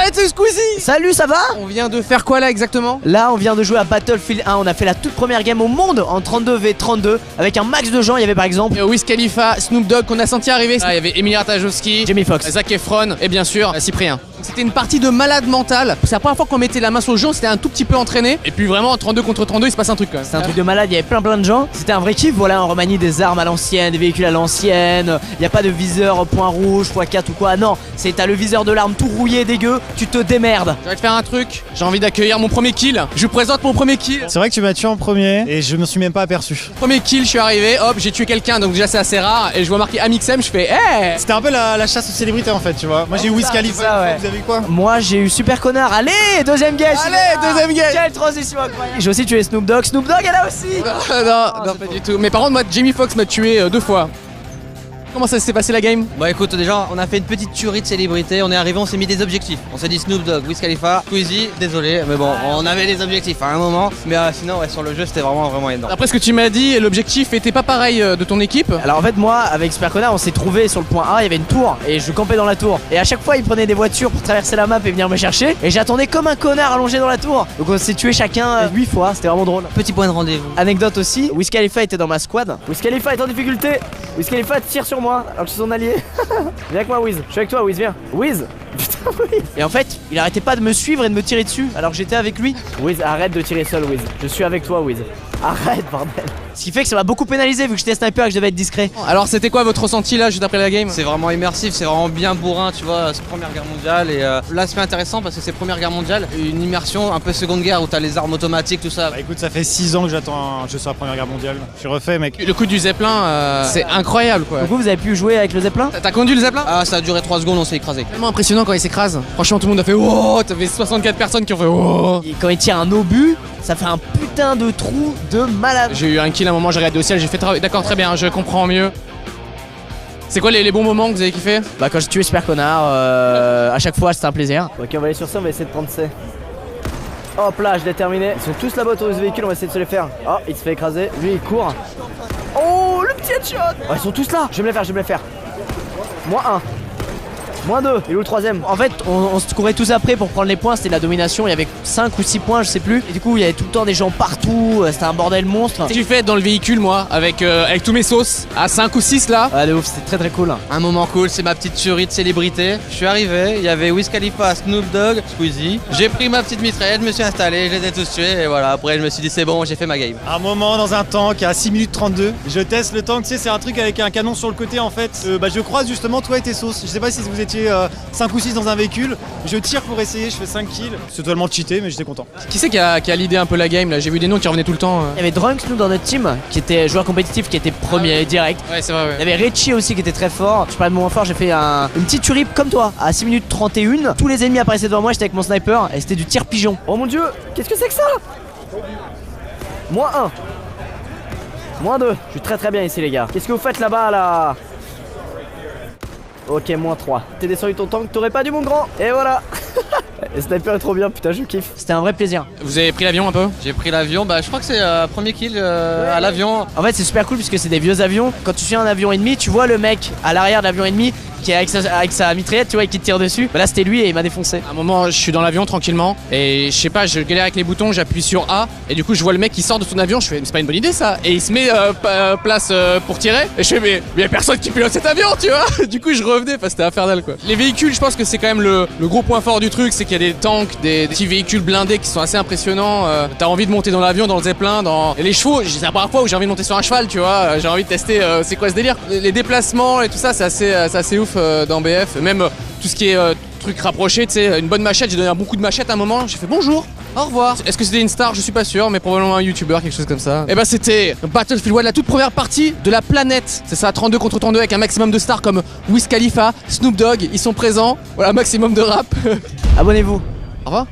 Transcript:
Arrête, c'est Squeezie. Salut, ça va? On vient de faire quoi là exactement? Là, on vient de jouer à Battlefield 1. On a fait la toute première game au monde en 32v32 avec un max de gens. Il y avait par exemple Wiz Khalifa, Snoop Dogg qu'on a senti arriver. Il y avait Emilia Ratajkowski, Jamie Foxx, Zac Efron et bien sûr Cyprien. C'était une partie de malade mental. C'est la première fois qu'on mettait la main sur le jeu, c'était un tout petit peu entraîné. Et puis vraiment, 32 contre 32, il se passe un truc quand même. C'est un truc de malade, il y avait plein de gens. C'était un vrai kiff, voilà, on remanie des armes à l'ancienne, des véhicules à l'ancienne. Il n'y a pas de viseur point rouge, x4 ou quoi. Non, c'est t'as le viseur de l'arme tout rouillé, dégueu, tu te démerdes. Je vais te faire un truc, j'ai envie d'accueillir mon premier kill. Je vous présente mon premier kill. C'est vrai que tu m'as tué en premier et je me suis même pas aperçu. Premier kill, je suis arrivé, hop, j'ai tué quelqu'un, donc déjà c'est assez rare. Et je vois marqué Amixem, je fais hey. C'était un peu la chasse aux célébrités en fait, tu vois. Moi j'ai eu Wiz Khalifa, ça, ouais. Vous avez eu quoi? Moi j'ai eu Super Connard, allez, deuxième game. Allez, deuxième game. Quelle transition incroyable. J'ai aussi tué Snoop Dogg, Snoop Dogg elle a aussi. Non, pas du tout. Mais par contre, moi, Jamie Foxx m'a tué 2 fois. Comment ça s'est passé la game? Bah écoute, déjà on a fait une petite tuerie de célébrité, on est arrivé, on s'est mis des objectifs. On s'est dit Snoop Dogg, Wiz Khalifa, Squeezie, désolé, mais bon, on avait des objectifs à un moment. Mais sinon, ouais, sur le jeu, c'était vraiment énorme. Après ce que tu m'as dit, l'objectif était pas pareil de ton équipe. Alors en fait moi avec Super Connard on s'est trouvé sur le point A, il y avait une tour et je campais dans la tour. Et à chaque fois il prenait des voitures pour traverser la map et venir me chercher. Et j'attendais comme un connard allongé dans la tour. Donc on s'est tué chacun 8 fois, c'était vraiment drôle. Petit point de rendez-vous. Anecdote aussi, Wiz Khalifa était dans ma squad. Wiz Khalifa est en difficulté. Wiz Khalifa tire sur moi alors que je suis son allié. Viens avec moi Wiz, je suis avec toi Wiz, viens. Wiz. Putain Wiz. Et en fait il arrêtait pas de me suivre et de me tirer dessus alors que j'étais avec lui. Wiz, arrête de tirer seul Wiz, je suis avec toi Wiz. Arrête bordel. Ce qui fait que ça m'a beaucoup pénalisé vu que j'étais sniper et que je devais être discret. Alors c'était quoi votre ressenti là juste après la game? C'est vraiment immersif, c'est vraiment bien bourrin, tu vois, c'est Première Guerre mondiale. Et là c'est intéressant parce que c'est Première Guerre mondiale, une immersion un peu Seconde Guerre où t'as les armes automatiques, tout ça. Bah écoute, ça fait 6 ans que j'attends un jeu sur la Première Guerre mondiale. Je suis refait mec. Le coup du Zeppelin, c'est incroyable quoi. Donc vous avez pu jouer avec le Zeppelin? T'as conduit le Zeppelin? Ah ça a duré 3 secondes, on s'est écrasé. Tellement impressionnant quand il s'écrase. Franchement tout le monde a fait oh, t'avais 64 personnes qui ont fait oh. Et quand il tire un obus, ça fait un putain de trou de malade. J'ai eu un kill à un moment, j'ai regardé au ciel, j'ai fait d'accord très bien, je comprends mieux. C'est quoi les bons moments que vous avez kiffé? Bah quand j'ai tué Super Connard, à chaque fois c'était un plaisir. Ok on va aller sur ça, on va essayer de prendre C. Hop là, je l'ai terminé. Ils sont tous là-bas autour de ce véhicule, on va essayer de se les faire. Oh, il se fait écraser, lui il court. Oh, le petit headshot. Oh, ils sont tous là, je vais me les faire, je vais me les faire. Moins 1. Moins 2, et où le troisième? En fait on se courait tous après pour prendre les points, c'était de la domination, il y avait 5 ou 6 points je sais plus. Et du coup il y avait tout le temps des gens partout, c'était un bordel monstre. J'ai fait dans le véhicule moi avec tous mes sauces à 5 ou 6 là. Ah de ouf, c'était très cool. Un moment cool, c'est ma petite tuerie de célébrité. Je suis arrivé, il y avait Wiz Khalifa, Snoop Dogg, Squeezie. J'ai pris ma petite mitraillette, je me suis installé, je les ai tous tués et voilà, après je me suis dit c'est bon, j'ai fait ma game. Un moment dans un tank à 6 minutes 32. Je teste le tank, tu sais, c'est un truc avec un canon sur le côté en fait. Bah je croise justement toi et tes sauces. Je sais pas si vous étiez 5 ou 6 dans un véhicule. Je tire pour essayer, je fais 5 kills. C'est totalement cheaté mais j'étais content. Qui c'est qui a l'idée un peu la game là? J'ai vu des noms qui revenaient tout le temps. Il y avait Drunks nous dans notre team qui était joueur compétitif, qui était premier direct. Ouais c'est vrai ouais. Il y avait Richie aussi qui était très fort. Je parlais de mon fort, j'ai fait une petite tuerie comme toi à 6 minutes 31. Tous les ennemis apparaissaient devant moi, j'étais avec mon sniper et c'était du tir pigeon. Oh mon dieu, qu'est-ce que c'est que ça? Moins 1. Moins 2. Je suis très bien ici les gars. Qu'est-ce que vous faites là-bas là? Ok, moins 3. T'es descendu ton tank, t'aurais pas dû mon grand. Et voilà. Le sniper est trop bien, putain je kiffe. C'était un vrai plaisir. Vous avez pris l'avion un peu? J'ai pris l'avion, bah je crois que c'est premier kill à l'avion. En fait c'est super cool puisque c'est des vieux avions. Quand tu suis un avion ennemi, tu vois le mec à l'arrière de l'avion ennemi qui est avec sa mitraillette, tu vois, et qui te tire dessus. Bah là c'était lui et il m'a défoncé. À un moment je suis dans l'avion tranquillement et je sais pas, je galère avec les boutons, j'appuie sur A et du coup je vois le mec qui sort de son avion, je fais c'est pas une bonne idée ça. Et il se met place pour tirer et je fais mais y a personne qui pilote cet avion tu vois. Du coup je revenais, enfin c'était infernal quoi. Les véhicules je pense que c'est quand même le gros point fort du truc, c'est qu'il y a des tanks, des petits véhicules blindés qui sont assez impressionnants. T'as envie de monter dans l'avion, dans le zeppelin, et les chevaux, c'est la première fois où j'ai envie de monter sur un cheval tu vois. J'ai envie de tester c'est quoi ce délire. Les déplacements et tout ça c'est assez ouf dans BF. Même tout ce qui est truc rapproché, tu sais, une bonne machette, j'ai donné un bon coup de machette à un moment, j'ai fait bonjour, au revoir. Est-ce que c'était une star? Je suis pas sûr, mais probablement un youtubeur, quelque chose comme ça. Et bah c'était Battlefield 1, la toute première partie de la planète. C'est ça, 32 contre 32 avec un maximum de stars comme Wiz Khalifa, Snoop Dogg, ils sont présents. Voilà, maximum de rap. Abonnez-vous. Au revoir.